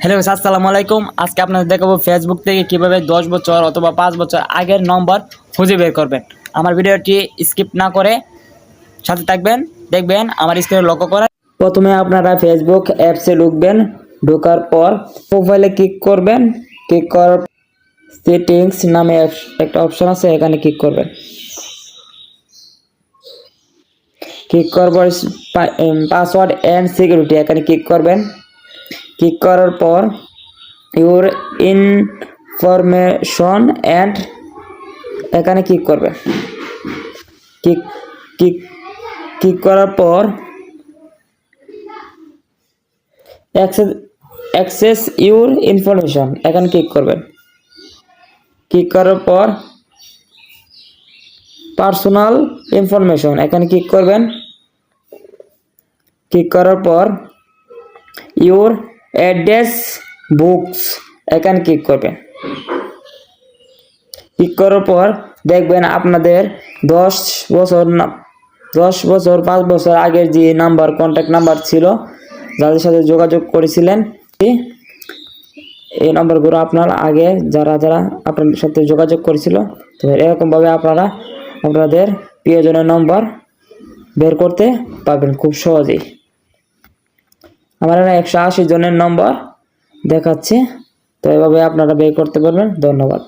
Hello আসসালামু আলাইকুম। আজকে আপনাদের দেখাবো ফেসবুক থেকে কিভাবে 10 বছর অথবা 5 বছর আগের নম্বর খুঁজে বের করবেন। আমার ভিডিওটি স্কিপ না করে সাথে থাকবেন, দেখবেন আমার স্ক্রিনে লক্ষ্য করে। প্রথমে আপনারা ফেসবুক অ্যাপসে ঢুকবেন, ঢোকার পর প্রোফাইলে ক্লিক করবেন। ক্লিক করার সেটিংস নামে একটা অপশন আছে, এখানে ক্লিক করবেন। ক্লিক করার পর পাসওয়ার্ড অ্যান্ড সিকিউরিটি এখানে ক্লিক করবেন। ক্লিক করার পর ইউর ইনফরমেশন অ্যান্ড এখানে ক্লিক করবেন। ক্লিক ক্লিক ক্লিক করার পর অ্যাক্সেস ইউর ইনফরমেশন এখানে ক্লিক করবেন। ক্লিক করার পর পার্সোনাল ইনফরমেশন এখানে ক্লিক করবেন। ক্লিক করার পর ইউর অ্যাড্রেস বুকস এখানে ক্লিক করবেন। ক্লিক করার পর দেখবেন আপনাদের 10 বছর 5 বছর আগের যে নাম্বার, কন্ট্যাক্ট নাম্বার ছিল, যাদের সাথে যোগাযোগ করেছিলেন, এই নাম্বারগুলো আপনার আগে যারা আপনাদের সাথে যোগাযোগ করেছিল, তো এরকমভাবে আপনারা আপনাদের প্রিয়জনের নম্বর বের করতে পারবেন খুব সহজেই। আমার 180 জনের নম্বর দেখাচ্ছে, তো এভাবে আপনারা বের করতে পারবেন। ধন্যবাদ।